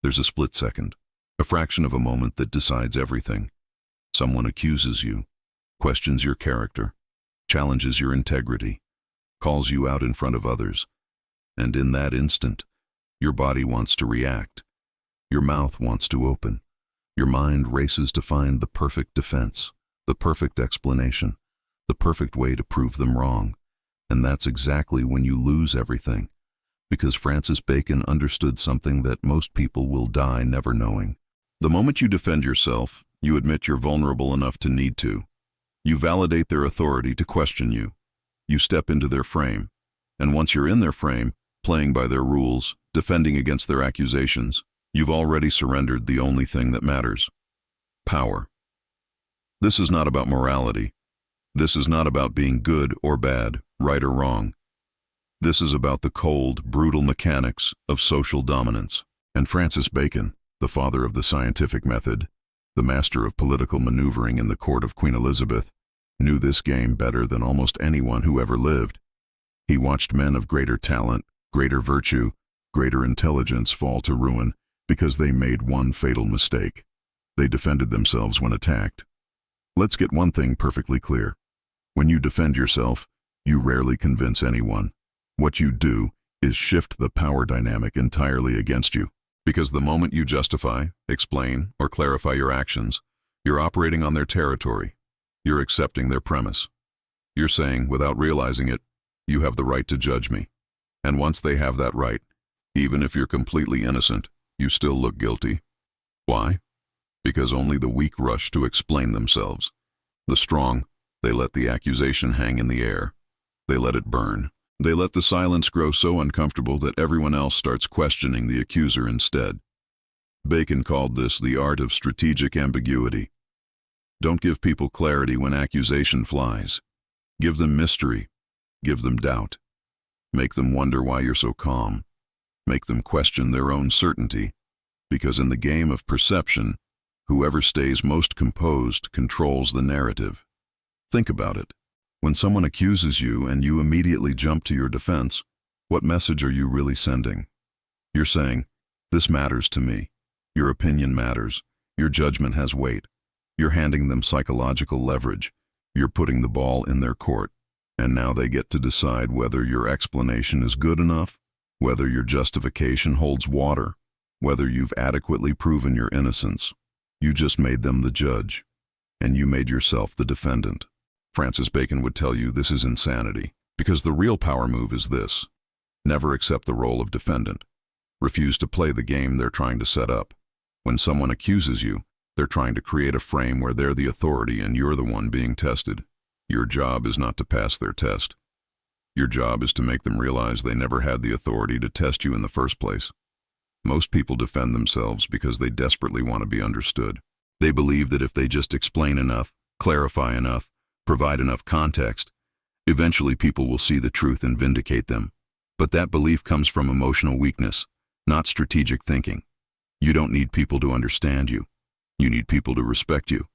There's a split second, a fraction of a moment that decides everything. Someone accuses you, questions your character, challenges your integrity, calls you out in front of others. And in that instant, your body wants to react. Your mouth wants to open. Your mind races to find the perfect defense, the perfect explanation, the perfect way to prove them wrong. And that's exactly when you lose everything. Because Francis Bacon understood something that most people will die never knowing. The moment you defend yourself, you admit you're vulnerable enough to need to. You validate their authority to question you. You step into their frame. And once you're in their frame, playing by their rules, defending against their accusations, you've already surrendered the only thing that matters: power. This is not about morality. This is not about being good or bad, right or wrong. This is about the cold, brutal mechanics of social dominance. And Francis Bacon, the father of the scientific method, the master of political maneuvering in the court of Queen Elizabeth, knew this game better than almost anyone who ever lived. He watched men of greater talent, greater virtue, greater intelligence fall to ruin because they made one fatal mistake. They defended themselves when attacked. Let's get one thing perfectly clear. When you defend yourself, you rarely convince anyone. What you do is shift the power dynamic entirely against you. Because the moment you justify, explain, or clarify your actions, you're operating on their territory. You're accepting their premise. You're saying, without realizing it, you have the right to judge me. And once they have that right, even if you're completely innocent, you still look guilty. Why? Because only the weak rush to explain themselves. The strong, they let the accusation hang in the air. They let it burn. They let the silence grow so uncomfortable that everyone else starts questioning the accuser instead. Bacon called this the art of strategic ambiguity. Don't give people clarity when accusation flies. Give them mystery. Give them doubt. Make them wonder why you're so calm. Make them question their own certainty. Because in the game of perception, whoever stays most composed controls the narrative. Think about it. When someone accuses you and you immediately jump to your defense, what message are you really sending? You're saying, this matters to me. Your opinion matters. Your judgment has weight. You're handing them psychological leverage. You're putting the ball in their court. And now they get to decide whether your explanation is good enough, whether your justification holds water, whether you've adequately proven your innocence. You just made them the judge, and you made yourself the defendant. Francis Bacon would tell you this is insanity, because the real power move is this: never accept the role of defendant. Refuse to play the game they're trying to set up. When someone accuses you, they're trying to create a frame where they're the authority and you're the one being tested. Your job is not to pass their test. Your job is to make them realize they never had the authority to test you in the first place. Most people defend themselves because they desperately want to be understood. They believe that if they just explain enough, clarify enough, provide enough context, eventually people will see the truth and vindicate them. But that belief comes from emotional weakness, not strategic thinking. You don't need people to understand you. You need people to respect you.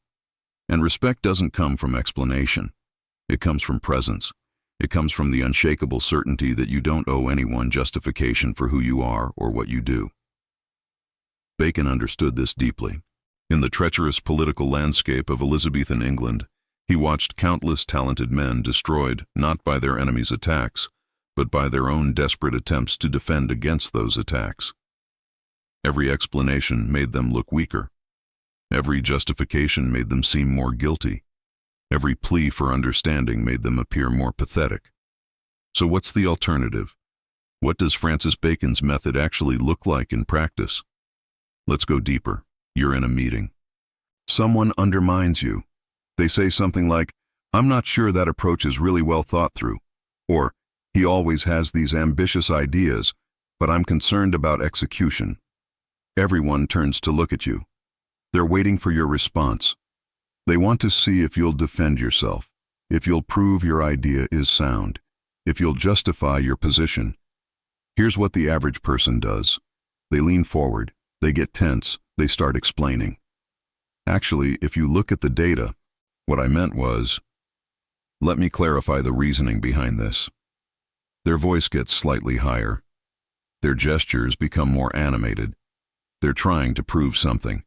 And respect doesn't come from explanation. It comes from presence. It comes from the unshakable certainty that you don't owe anyone justification for who you are or what you do. Bacon understood this deeply. In the treacherous political landscape of Elizabethan England, he watched countless talented men destroyed not by their enemies' attacks, but by their own desperate attempts to defend against those attacks. Every explanation made them look weaker. Every justification made them seem more guilty. Every plea for understanding made them appear more pathetic. So what's the alternative? What does Francis Bacon's method actually look like in practice? Let's go deeper. You're in a meeting. Someone undermines you. They say something like, "I'm not sure that approach is really well thought through," or, "He always has these ambitious ideas, but I'm concerned about execution." Everyone turns to look at you. They're waiting for your response. They want to see if you'll defend yourself, if you'll prove your idea is sound, if you'll justify your position. Here's what the average person does. They lean forward, they get tense, they start explaining. Actually, if you look at the data, what I meant was, let me clarify the reasoning behind this. Their voice gets slightly higher. Their gestures become more animated. They're trying to prove something.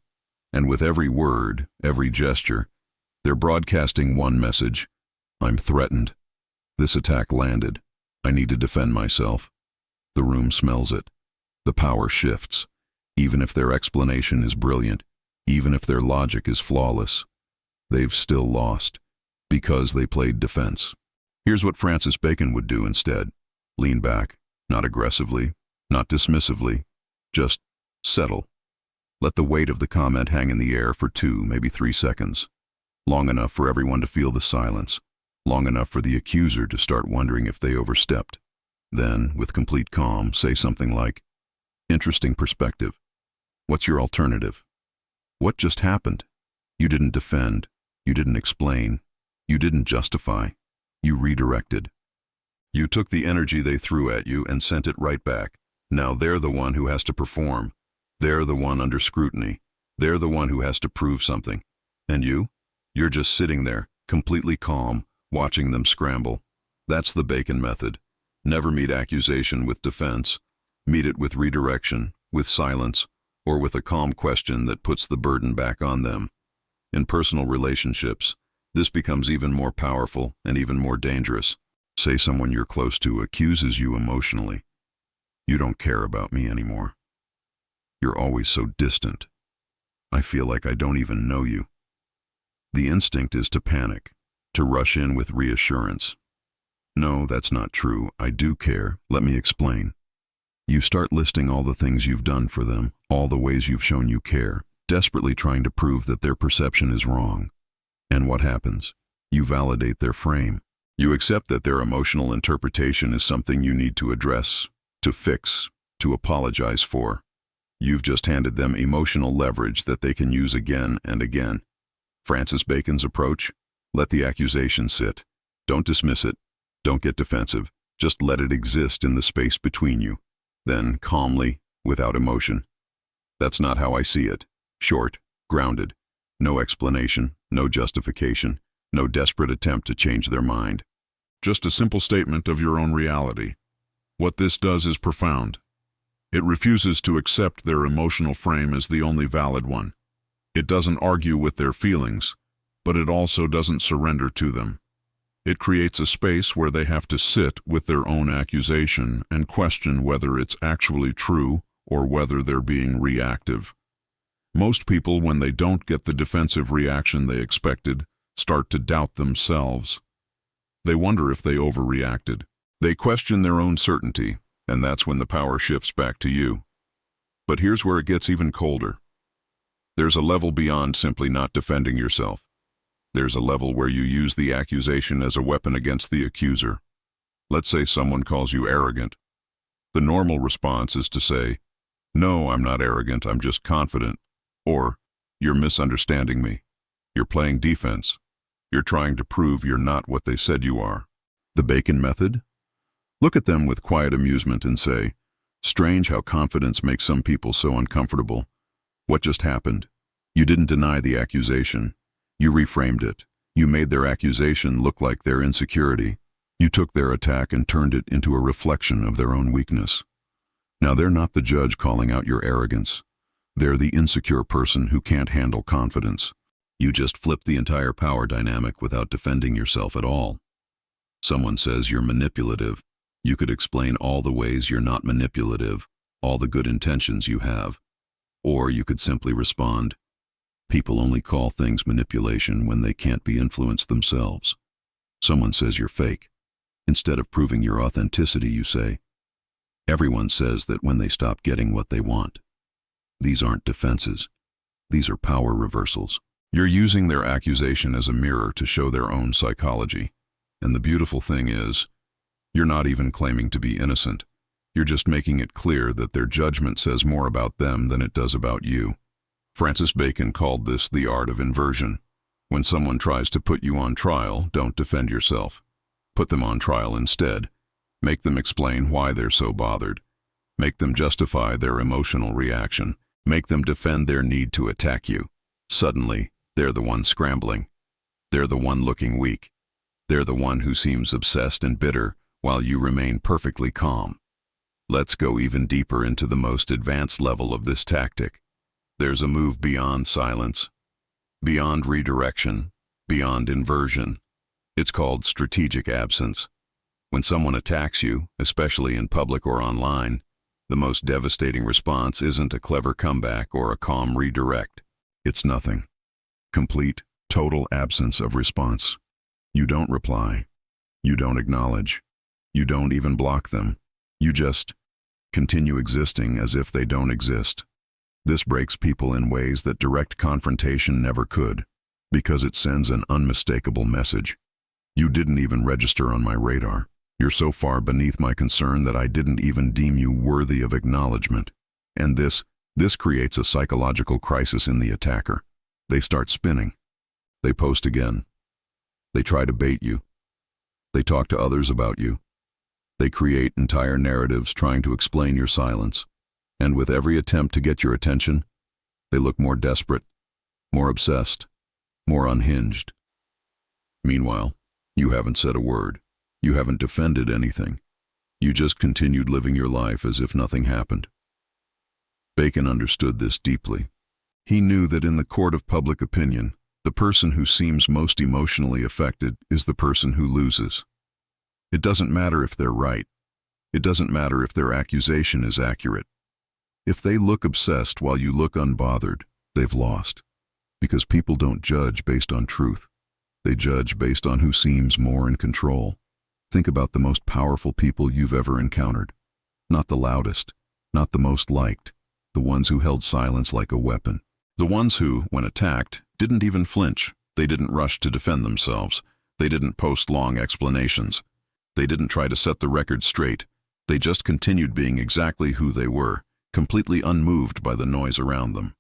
And with every word, every gesture, they're broadcasting one message: I'm threatened. This attack landed. I need to defend myself. The room smells it. The power shifts. Even if their explanation is brilliant, even if their logic is flawless, they've still lost, because they played defense. Here's what Francis Bacon would do instead. Lean back, not aggressively, not dismissively, just settle. Let the weight of the comment hang in the air for 2, maybe 3 seconds. Long enough for everyone to feel the silence. Long enough for the accuser to start wondering if they overstepped. Then, with complete calm, say something like, interesting perspective. What's your alternative? What just happened? You didn't defend. You didn't explain. You didn't justify. You redirected. You took the energy they threw at you and sent it right back. Now they're the one who has to perform. They're the one under scrutiny. They're the one who has to prove something. And you? You're just sitting there, completely calm, watching them scramble. That's the Bacon method. Never meet accusation with defense. Meet it with redirection, with silence, or with a calm question that puts the burden back on them. In personal relationships, this becomes even more powerful and even more dangerous. Say someone you're close to accuses you emotionally. You don't care about me anymore. You're always so distant. I feel like I don't even know you. The instinct is to panic, to rush in with reassurance. No, that's not true. I do care. Let me explain. You start listing all the things you've done for them, all the ways you've shown you care, desperately trying to prove that their perception is wrong. And what happens? You validate their frame. You accept that their emotional interpretation is something you need to address, to fix, to apologize for. You've just handed them emotional leverage that they can use again and again. Francis Bacon's approach? Let the accusation sit. Don't dismiss it. Don't get defensive. Just let it exist in the space between you. Then, calmly, without emotion. That's not how I see it. Short, grounded. No explanation, no justification, no desperate attempt to change their mind. Just a simple statement of your own reality. What this does is profound. It refuses to accept their emotional frame as the only valid one. It doesn't argue with their feelings, but it also doesn't surrender to them. It creates a space where they have to sit with their own accusation and question whether it's actually true or whether they're being reactive. Most people, when they don't get the defensive reaction they expected, start to doubt themselves. They wonder if they overreacted. They question their own certainty, and that's when the power shifts back to you. But here's where it gets even colder. There's a level beyond simply not defending yourself. There's a level where you use the accusation as a weapon against the accuser. Let's say someone calls you arrogant. The normal response is to say, "No, I'm not arrogant, I'm just confident." Or, "You're misunderstanding me. You're playing defense. You're trying to prove you're not what they said you are." The Bacon method? Look at them with quiet amusement and say, "Strange how confidence makes some people so uncomfortable. What just happened? You didn't deny the accusation. You reframed it. You made their accusation look like their insecurity. You took their attack and turned it into a reflection of their own weakness. Now they're not the judge calling out your arrogance. They're the insecure person who can't handle confidence. You just flipped the entire power dynamic without defending yourself at all. Someone says you're manipulative. You could explain all the ways you're not manipulative, all the good intentions you have. Or you could simply respond, "People only call things manipulation when they can't be influenced themselves." Someone says you're fake. Instead of proving your authenticity, you say, "Everyone says that when they stop getting what they want." These aren't defenses. These are power reversals. You're using their accusation as a mirror to show their own psychology. And the beautiful thing is, you're not even claiming to be innocent. You're just making it clear that their judgment says more about them than it does about you. Francis Bacon called this the art of inversion. When someone tries to put you on trial, don't defend yourself. Put them on trial instead. Make them explain why they're so bothered. Make them justify their emotional reaction. Make them defend their need to attack you. Suddenly, they're the one scrambling. They're the one looking weak. They're the one who seems obsessed and bitter, while you remain perfectly calm. Let's go even deeper into the most advanced level of this tactic. There's a move beyond silence, beyond redirection, beyond inversion. It's called strategic absence. When someone attacks you, especially in public or online, the most devastating response isn't a clever comeback or a calm redirect. It's nothing. Complete, total absence of response. You don't reply. You don't acknowledge. You don't even block them. You just continue existing as if they don't exist. This breaks people in ways that direct confrontation never could, because it sends an unmistakable message. You didn't even register on my radar. You're so far beneath my concern that I didn't even deem you worthy of acknowledgement. And this creates a psychological crisis in the attacker. They start spinning. They post again. They try to bait you. They talk to others about you. They create entire narratives trying to explain your silence. And with every attempt to get your attention, they look more desperate, more obsessed, more unhinged. Meanwhile, you haven't said a word. You haven't defended anything. You just continued living your life as if nothing happened. Bacon understood this deeply. He knew that in the court of public opinion, the person who seems most emotionally affected is the person who loses. It doesn't matter if they're right. It doesn't matter if their accusation is accurate. If they look obsessed while you look unbothered, they've lost. Because people don't judge based on truth. They judge based on who seems more in control. Think about the most powerful people you've ever encountered. Not the loudest, not the most liked, the ones who held silence like a weapon. The ones who, when attacked, didn't even flinch. They didn't rush to defend themselves. They didn't post long explanations. They didn't try to set the record straight. They just continued being exactly who they were, completely unmoved by the noise around them.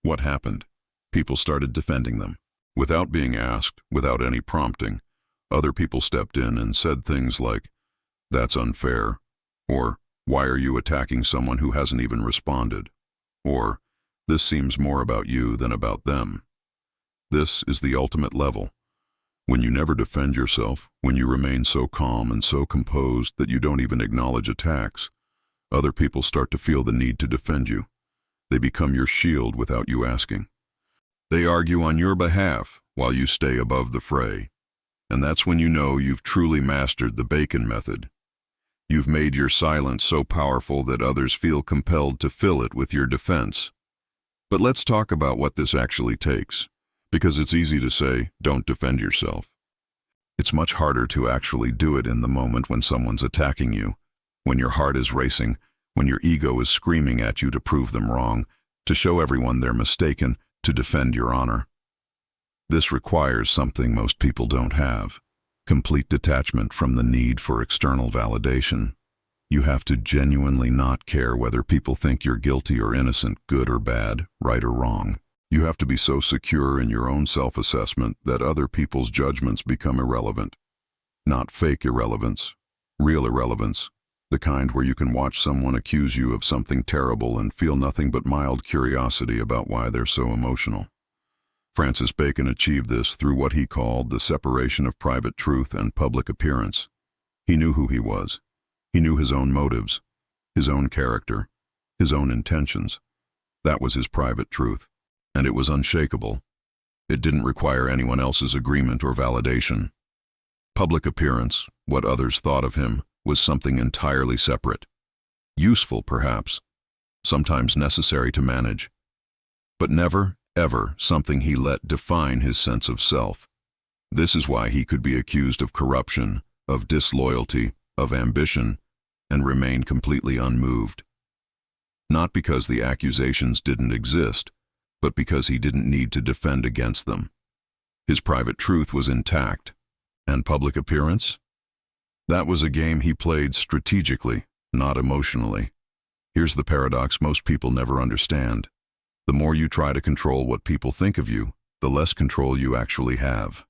What happened? People started defending them. Without being asked, without any prompting, other people stepped in and said things like, "That's unfair," or "Why are you attacking someone who hasn't even responded?" or "This seems more about you than about them." This is the ultimate level. When you never defend yourself, when you remain so calm and so composed that you don't even acknowledge attacks, other people start to feel the need to defend you. They become your shield without you asking. They argue on your behalf while you stay above the fray. And that's when you know you've truly mastered the Bacon method. You've made your silence so powerful that others feel compelled to fill it with your defense. But let's talk about what this actually takes, because it's easy to say, don't defend yourself. It's much harder to actually do it in the moment when someone's attacking you, when your heart is racing, when your ego is screaming at you to prove them wrong, to show everyone they're mistaken, to defend your honor. This requires something most people don't have: complete detachment from the need for external validation. You have to genuinely not care whether people think you're guilty or innocent, good or bad, right or wrong. You have to be so secure in your own self-assessment that other people's judgments become irrelevant. Not fake irrelevance, real irrelevance, the kind where you can watch someone accuse you of something terrible and feel nothing but mild curiosity about why they're so emotional. Francis Bacon achieved this through what he called the separation of private truth and public appearance. He knew who he was. He knew his own motives, his own character, his own intentions. That was his private truth, and it was unshakable. It didn't require anyone else's agreement or validation. Public appearance, what others thought of him, was something entirely separate. Useful, perhaps, sometimes necessary to manage, but never, ever something he let define his sense of self. This is why he could be accused of corruption, of disloyalty, of ambition, and remain completely unmoved. Not because the accusations didn't exist, but because he didn't need to defend against them. His private truth was intact. And public appearance? That was a game he played strategically, not emotionally. Here's the paradox most people never understand. The more you try to control what people think of you, the less control you actually have.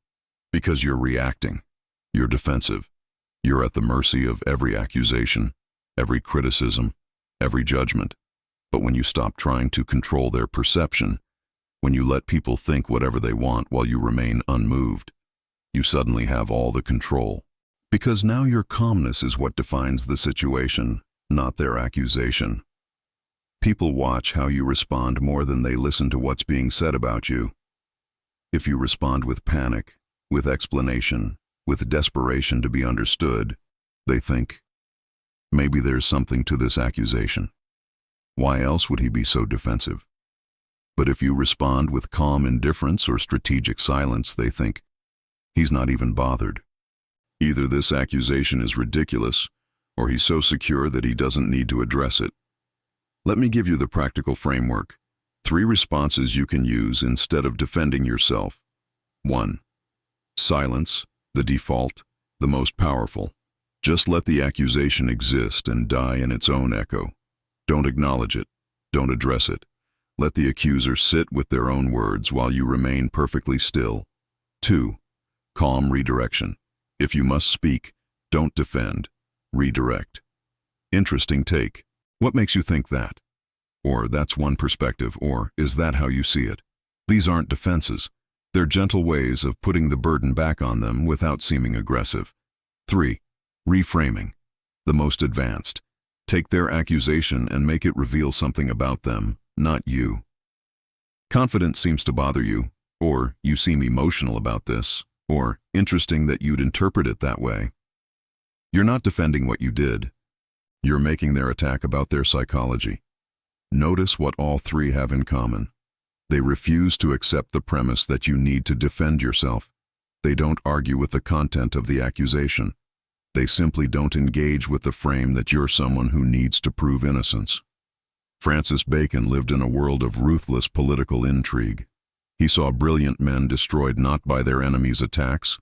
Because you're reacting. You're defensive. You're at the mercy of every accusation, every criticism, every judgment. But when you stop trying to control their perception, when you let people think whatever they want while you remain unmoved, you suddenly have all the control. Because now your calmness is what defines the situation, not their accusation. People watch how you respond more than they listen to what's being said about you. If you respond with panic, with explanation, with desperation to be understood, they think, maybe there's something to this accusation. Why else would he be so defensive? But if you respond with calm indifference or strategic silence, they think, he's not even bothered. Either this accusation is ridiculous, or he's so secure that he doesn't need to address it. Let me give you the practical framework. 3 responses you can use instead of defending yourself. 1. Silence, the default, the most powerful. Just let the accusation exist and die in its own echo. Don't acknowledge it. Don't address it. Let the accuser sit with their own words while you remain perfectly still. 2. Calm redirection. If you must speak, don't defend. Redirect. Interesting take. What makes you think that? Or that's one perspective, or is that how you see it? These aren't defenses. They're gentle ways of putting the burden back on them without seeming aggressive. 3. Reframing. The most advanced. Take their accusation and make it reveal something about them, not you. Confidence seems to bother you, or you seem emotional about this, or interesting that you'd interpret it that way. You're not defending what you did. You're making their attack about their psychology. Notice what all 3 have in common. They refuse to accept the premise that you need to defend yourself. They don't argue with the content of the accusation. They simply don't engage with the frame that you're someone who needs to prove innocence. Francis Bacon lived in a world of ruthless political intrigue. He saw brilliant men destroyed not by their enemies' attacks,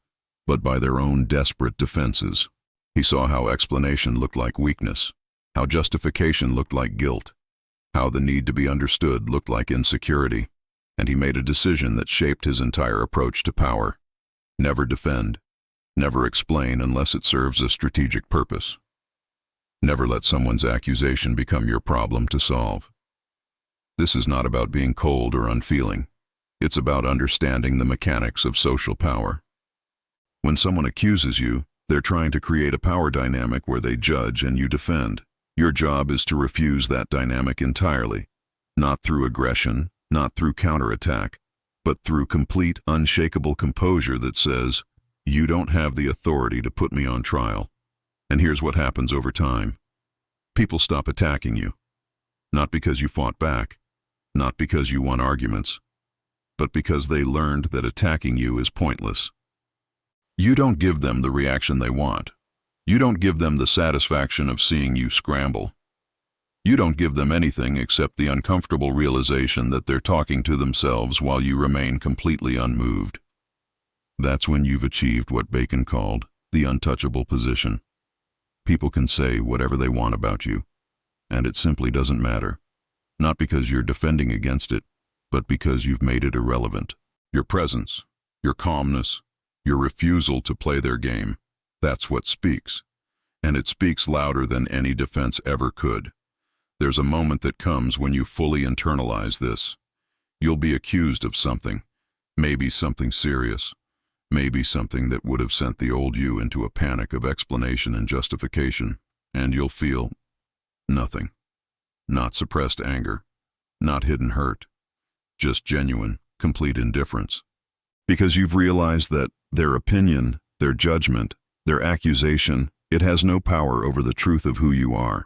but by their own desperate defenses. He saw how explanation looked like weakness, how justification looked like guilt, how the need to be understood looked like insecurity, and he made a decision that shaped his entire approach to power. Never defend. Never explain unless it serves a strategic purpose. Never let someone's accusation become your problem to solve. This is not about being cold or unfeeling. It's about understanding the mechanics of social power. When someone accuses you, they're trying to create a power dynamic where they judge and you defend. Your job is to refuse that dynamic entirely, not through aggression, not through counterattack, but through complete, unshakable composure that says, you don't have the authority to put me on trial. And here's what happens over time. People stop attacking you. Not because you fought back, not because you won arguments, but because they learned that attacking you is pointless. You don't give them the reaction they want. You don't give them the satisfaction of seeing you scramble. You don't give them anything except the uncomfortable realization that they're talking to themselves while you remain completely unmoved. That's when you've achieved what Bacon called the untouchable position. People can say whatever they want about you, and it simply doesn't matter. Not because you're defending against it, but because you've made it irrelevant. Your presence, your calmness, your refusal to play their game, that's what speaks. And it speaks louder than any defense ever could. There's a moment that comes when you fully internalize this. You'll be accused of something, maybe something serious, maybe something that would have sent the old you into a panic of explanation and justification, and you'll feel nothing. Not suppressed anger, not hidden hurt, just genuine, complete indifference. Because you've realized that their opinion, their judgment, their accusation, it has no power over the truth of who you are.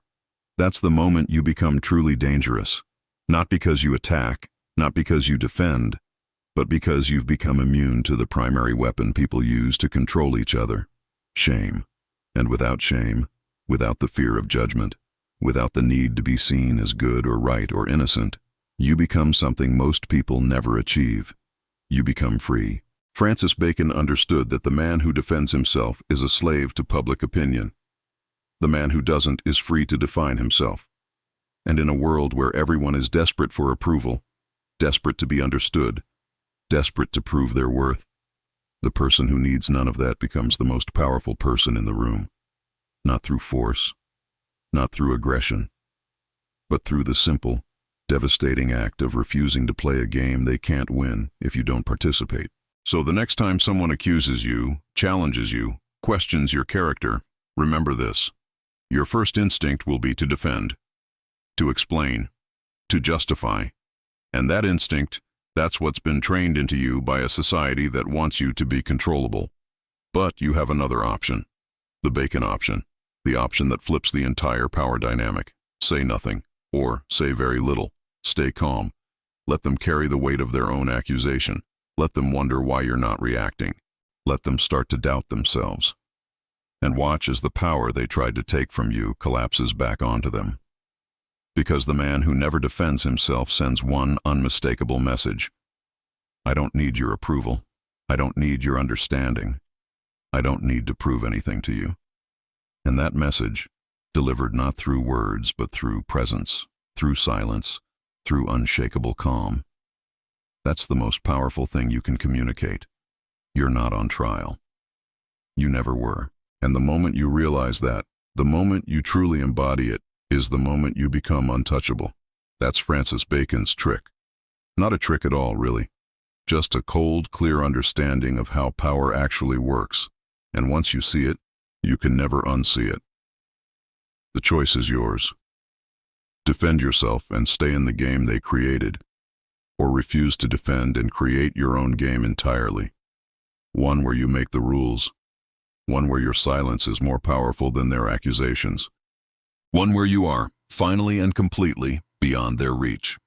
That's the moment you become truly dangerous. Not because you attack, not because you defend, but because you've become immune to the primary weapon people use to control each other: shame. And without shame, without the fear of judgment, without the need to be seen as good or right or innocent, you become something most people never achieve. You become free. Francis Bacon understood that the man who defends himself is a slave to public opinion. The man who doesn't is free to define himself. And in a world where everyone is desperate for approval, desperate to be understood, desperate to prove their worth, the person who needs none of that becomes the most powerful person in the room. Not through force, not through aggression, but through the simple, devastating act of refusing to play a game they can't win if you don't participate. So the next time someone accuses you, challenges you, questions your character, remember this. Your first instinct will be to defend, to explain, to justify. And that instinct, that's what's been trained into you by a society that wants you to be controllable. But you have another option. The Bacon option. The option that flips the entire power dynamic. Say nothing, or say very little. Stay calm. Let them carry the weight of their own accusation. Let them wonder why you're not reacting. Let them start to doubt themselves. And watch as the power they tried to take from you collapses back onto them. Because the man who never defends himself sends one unmistakable message. I don't need your approval. I don't need your understanding. I don't need to prove anything to you. And that message, delivered not through words but through presence, through silence, through unshakable calm. That's the most powerful thing you can communicate. You're not on trial. You never were. And the moment you realize that, the moment you truly embody it, is the moment you become untouchable. That's Francis Bacon's trick. Not a trick at all, really. Just a cold, clear understanding of how power actually works. And once you see it, you can never unsee it. The choice is yours. Defend yourself and stay in the game they created, or refuse to defend and create your own game entirely. One where you make the rules. One where your silence is more powerful than their accusations. One where you are, finally and completely, beyond their reach.